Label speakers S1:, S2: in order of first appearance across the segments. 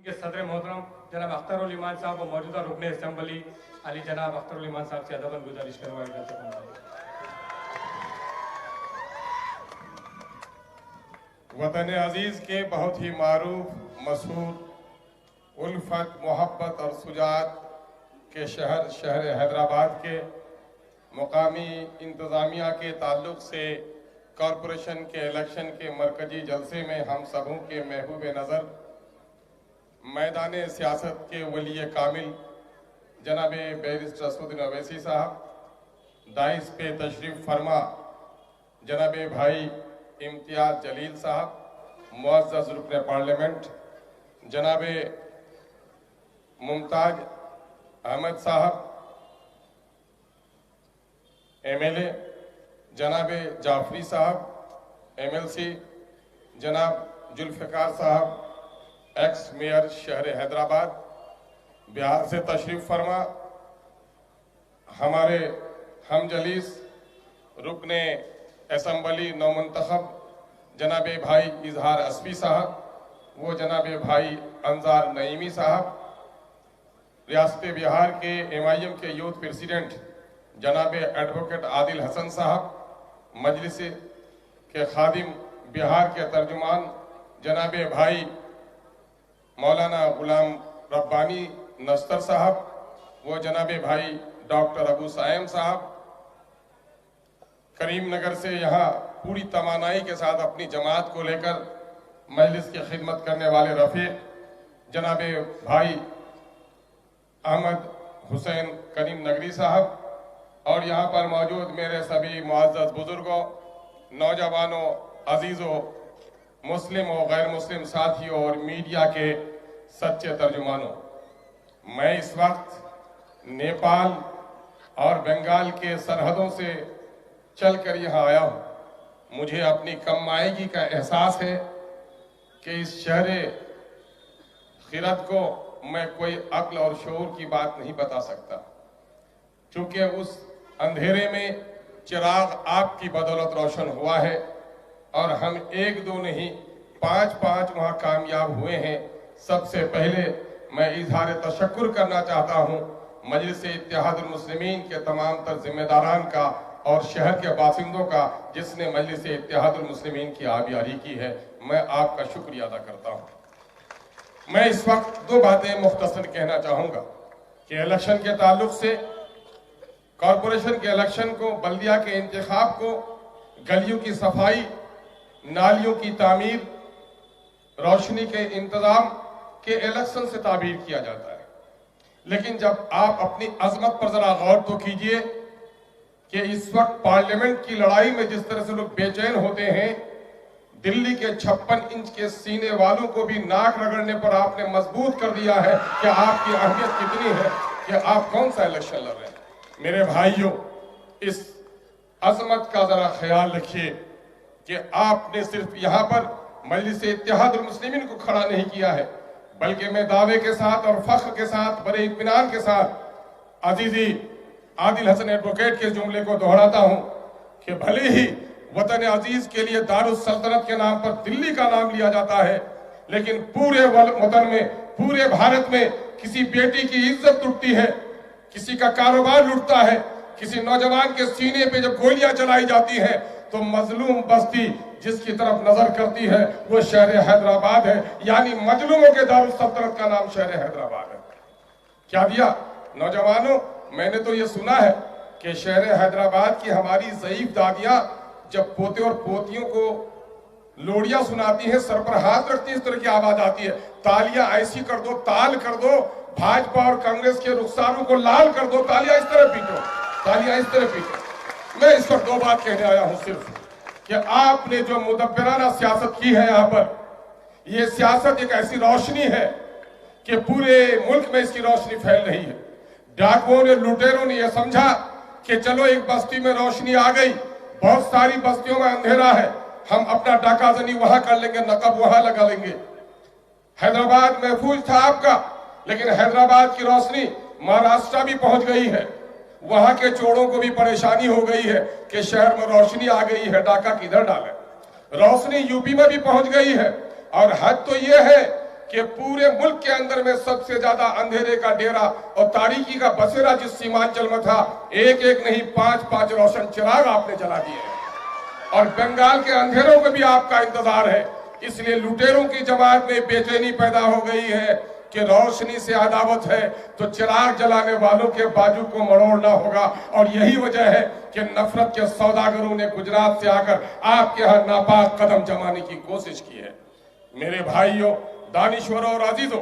S1: के सदर मोहतरम जनाब अख्तर ईमान साहब और मौजूदा रुकन असम्बली अली जनाब अख्तर ईमान साहब से अदबन गुजारिश करवाई जाती है।
S2: वतन अजीज़ के बहुत ही मारूफ मशहूर उल्फत मोहब्बत और सुजात के शहर हैदराबाद के मुकामी इंतज़ामिया के ताल्लुक़ से कॉरपोरेशन के इलेक्शन के मरकजी जलसे में हम सबों के महबूब नज़र मैदान सियासत के वली कामिल जनाब बैरिस्टर असदुद्दीन अवैसी साहब, दाइस पे तशरीफ़ फरमा जनाब भाई इम्तियाज़ जलील साहब, मुअज़्ज़ज़ रुकन पार्लियामेंट जनाब मुमताज अहमद साहब, MLA जनाब जाफरी साहब, MLC जनाब जुल्फ़िकार साहब, एक्स मेयर शहर हैदराबाद, बिहार से तशरीफ़ फरमा हमारे हम जलीस रुकने असम्बली नौमंतखब जनाब भाई इजहार अस्फी साहब, वो जनाब भाई अंजार नईमी साहब, रियासत बिहार के MIM के यूथ प्रेसिडेंट जनाब एडवोकेट आदिल हसन साहब, मजलिस के खादिम बिहार के तर्जुमान जनाब भाई मौलाना गुलाम रब्बानी नस्तर साहब, वो जनाब भाई डॉक्टर अबू सायम साहब, करीम नगर से यहाँ पूरी तवानाई के साथ अपनी जमात को लेकर मजलिस की खिदमत करने वाले रफ़ीक जनाब भाई अहमद हुसैन करीम नगरी साहब, और यहाँ पर मौजूद मेरे सभी मुअज़्ज़ज़ बुजुर्गों, नौजवानों, अजीज़ों, मुस्लिम और गैर मुस्लिम साथियों और मीडिया के सच्चे तर्जुमानों, मैं इस वक्त नेपाल और बंगाल के सरहदों से चलकर यहाँ आया हूँ। मुझे अपनी कम आयगी का एहसास है कि इस शहर खिरत को मैं कोई अक्ल और शऊर की बात नहीं बता सकता, क्योंकि उस अंधेरे में चिराग आपकी बदौलत रोशन हुआ है और हम एक दो नहीं 5-5 वहाँ कामयाब हुए हैं। सबसे पहले मैं इजहार तशक्कुर करना चाहता हूँ मजलिस इत्तेहादुल मुस्लिमीन के तमाम तर जिम्मेदारान का और शहर के बासिंदों का, जिसने मजलिस इत्तेहादुल मुस्लिमीन की आबियारी की है। मैं आपका शुक्रिया अदा करता हूँ। मैं इस वक्त 2 बातें मुख्तसर कहना चाहूँगा कि इलेक्शन के ताल्लुक से, कॉरपोरेशन के इलेक्शन को, बल्दिया के इंतखाब को, गलियों की सफाई, नालियों की तामीर, रोशनी के इंतजाम के इलेक्शन से ताबीर किया जाता है। लेकिन जब आप अपनी अजमत पर जरा गौर तो कीजिए कि इस वक्त पार्लियामेंट की लड़ाई में जिस तरह से लोग बेचैन होते हैं, दिल्ली के 56 इंच के सीने वालों को भी नाक रगड़ने पर आपने मजबूत कर दिया है कि आपकी अहमियत कितनी है, कि आप कौन सा इलेक्शन लड़ रहे हैं। मेरे भाइयों, इस अजमत का जरा ख्याल रखिए कि आपने सिर्फ यहाँ पर मजलिस इत्तेहादुल मुस्लिमीन को खड़ा नहीं किया है, बल्कि मैं दावे के साथ और फख्र के साथ, बड़े इत्मीनान के साथ अजीजी आदिल हसन एडवोकेट के जुमले को दोहराता हूँ कि भले ही वतन अजीज के लिए दारुस सल्तनत के नाम पर दिल्ली का नाम लिया जाता है, लेकिन पूरे वतन में, पूरे भारत में किसी बेटी की इज्जत टूटती है, किसी का कारोबार लुटता है, किसी नौजवान के सीने पे जब गोलियां चलाई जाती हैं, तो मजलूम बस्ती जिसकी तरफ नजर करती है वो शहर हैदराबाद है। यानी मजलूमों के दारुल सल्तनत का नाम शहर हैदराबाद है। क्या दिया नौजवानों, मैंने तो ये सुना है कि शहर हैदराबाद की हमारी ज़ईफ दादियां जब पोते और पोतियों को लोरियां सुनाती हैं, सर पर हाथ रखती है, इस तरह की आवाज आती है, तालियां ऐसी कर दो, ताल कर दो, भाजपा और कांग्रेस के रुखसारों को लाल कर दो, तालियां इस तरह पीटो, तालियां इस तरह पीटो। मैं इस वक्त 2 बात कहने आया हूं सिर्फ कि आपने जो मुदब्बिराना सियासत की है यहाँ पर, ये सियासत एक ऐसी रोशनी है कि पूरे मुल्क में इसकी रोशनी फैल रही है। डाकुओं ने, लुटेरों ने यह समझा कि चलो एक बस्ती में रोशनी आ गई, बहुत सारी बस्तियों में अंधेरा है, हम अपना डाकाजनी वहां कर लेंगे, नकब वहां लगा लेंगे। हैदराबाद महफूज था आपका, लेकिन हैदराबाद की रोशनी महाराष्ट्र भी पहुंच गई है। वहां के चोरों को भी परेशानी हो गई है कि शहर में रोशनी आ गई है, डाका किधर डालें। रोशनी यूपी में भी पहुंच गई है। और हद तो यह है کہ پورے ملک کے اندر میں سب سے زیادہ اندھیرے کا ڈیرا اور تاریکی کا بسیرا جس سیمانچل میں تھا، ایک نہیں 5 روشن چراغ آپ نے جلا دیے ہیں، اور بنگال کے اندھیروں میں بھی آپ کا انتظار ہے۔ اس لیے لوٹیروں کی جماعت میں بے چینی پیدا ہو گئی ہے کہ روشنی سے عداوت ہے تو چراغ جلانے والوں کے بازو کو مروڑنا ہوگا، اور یہی وجہ ہے کہ نفرت کے سوداگروں نے گجرات سے آ کر آپ کے ہاں ناپاک قدم جمانے کی کوشش کی ہے۔ میرے بھائیوں، دانشوروں اور عزیزوں،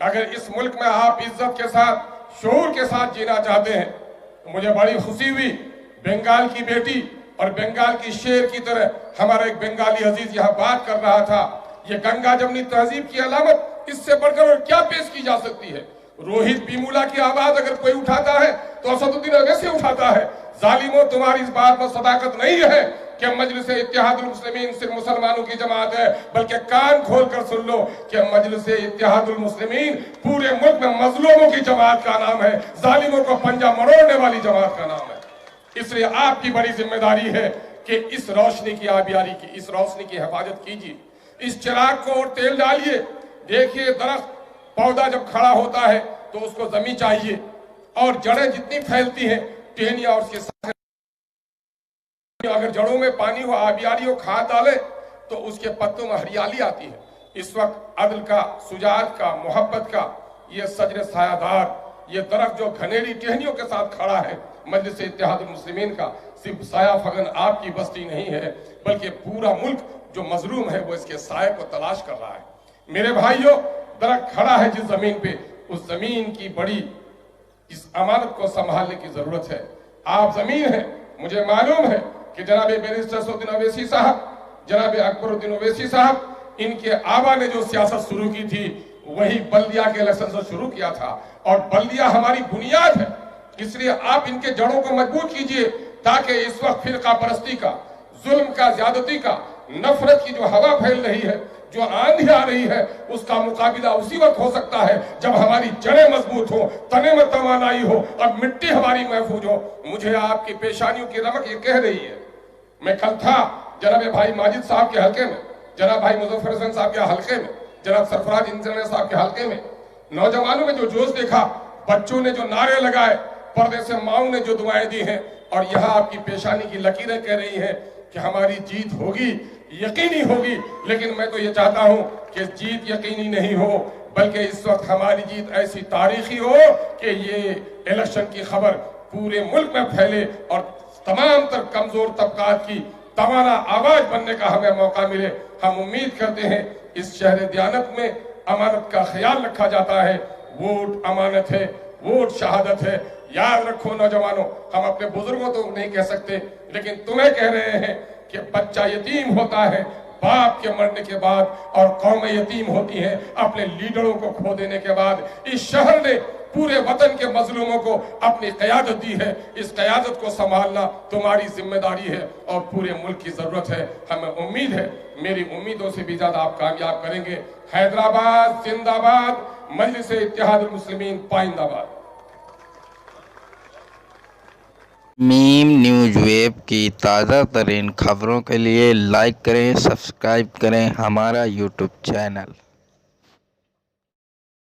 S2: اگر اس ملک میں آپ عزت کے ساتھ، شعور کے ساتھ جینا چاہتے ہیں تو مجھے بڑی خوشی ہوئی، بنگال کی بیٹی اور بنگال کی شیر کی طرح ہمارا ایک بنگالی عزیز یہاں بات کر رہا تھا۔ یہ گنگا جمنی تہذیب کی علامت اس سے بڑھ کر اور کیا پیش کی جا سکتی ہے؟ روہت بیمولا کی آواز اگر کوئی اٹھاتا ہے تو اسد الدین اویسی اٹھاتا ہے۔ ظالموں، تمہاری اس بات میں صداقت نہیں ہے کہ مجلس اتحاد المسلمین صرف مسلمانوں کی جماعت ہے، بلکہ کان کھول کر سن لو کہ مجلس اتحاد المسلمین پورے ملک میں مظلوموں کی جماعت کا نام ہے، ظالموں کو پنجہ مروڑنے والی جماعت کا نام ہے۔ اس لیے آپ کی بڑی ذمہ داری ہے کہ اس روشنی کی آبیاری کی، اس روشنی کی حفاظت کیجیے، اس چراغ کو اور تیل ڈالیے۔ دیکھیے، درخت پودا جب کھڑا ہوتا ہے تو اس کو زمین چاہیے، اور جڑیں جتنی پھیلتی ہیں، ٹہنیاں اور اس کے ساتھ اگر جڑوں میں پانی ہو، آبیاری ہو، کھاد ڈالے تو اس کے پتوں میں ہریالی آتی ہے۔ اس وقت عدل کا، شجاعت کا، محبت کا یہ سجر سایہ دار، یہ درخت جو گھنیری ٹہنیوں کے ساتھ کھڑا ہے، مجلس اتحاد المسلمین کا، صرف سایہ فگن آپ کی بستی نہیں ہے، بلکہ پورا ملک جو مظلوم ہے وہ اس کے سائے کو تلاش کر رہا ہے۔ میرے بھائیوں، درخت کھڑا ہے جس زمین پہ، اس زمین کی بڑی اس امانت کو سنبھالنے کی ضرورت ہے۔ آپ زمین ہیں، مجھے معلوم ہے کہ جناب بیرسٹر اسد الدین اویسی صاحب، جناب اکبر الدین اویسی صاحب، ان کے آبا نے جو سیاست شروع کی تھی وہی بلدیہ کے الیکشن سے شروع کیا تھا، اور بلدیہ ہماری بنیاد ہے۔ اس لیے آپ ان کے جڑوں کو مضبوط کیجئے تاکہ اس وقت فرقہ پرستی کا، ظلم کا، زیادتی کا، نفرت کی جو ہوا پھیل رہی ہے، جو آندھی آ رہی ہے، اس کا مقابلہ اسی وقت ہو سکتا ہے جب ہماری جڑیں مضبوط ہوں، تنے میں توانائی ہو اور مٹی ہماری محفوظ ہو۔ مجھے آپ کی پیشانیوں کی رمق یہ کہہ رہی ہے۔ میں کل تھا جناب بھائی ماجد صاحب کے حلقے میں، جناب بھائی مظفر حسین صاحب کے حلقے میں، جناب سرفراز انجینئر صاحب کے حلقے میں، نوجوانوں میں جو جوش دیکھا، بچوں نے جو نعرے لگائے، پردے سے ماؤں نے جو دعائیں دی ہیں، اور یہاں آپ کی پیشانی کی لکیریں کہہ رہی ہیں کہ ہماری جیت ہوگی، یقینی ہوگی۔ لیکن میں تو یہ چاہتا ہوں کہ جیت یقینی نہیں ہو، بلکہ اس وقت ہماری جیت ایسی تاریخی ہو کہ یہ الیکشن کی خبر پورے ملک میں پھیلے اور تمام تر کمزور طبقات کی توانا آواز بننے کا ہمیں موقع ملے۔ ہم امید کرتے ہیں اس شہر دیانت میں امانت کا خیال رکھا جاتا ہے۔ ووٹ امانت ہے، ووٹ شہادت ہے۔ یاد رکھو نوجوانوں، ہم اپنے بزرگوں تو نہیں کہہ سکتے، لیکن تمہیں کہہ رہے ہیں کہ بچہ یتیم ہوتا ہے باپ کے مرنے کے بعد، اور قومیں یتیم ہوتی ہیں اپنے لیڈروں کو کھو دینے کے بعد۔ اس شہر نے پورے وطن کے مظلوموں کو اپنی قیادت دی ہے، اس قیادت کو سنبھالنا تمہاری ذمہ داری ہے اور پورے ملک کی ضرورت ہے۔ ہمیں امید ہے، میری امیدوں سے بھی زیادہ آپ کامیاب کریں گے۔ حیدرآباد زندہ باد، مجلس اتحاد المسلمین پائندہ باد۔
S3: میم نیوز ویب کی تازہ ترین خبروں کے لیے لائک کریں، سبسکرائب کریں ہمارا یوٹیوب چینل۔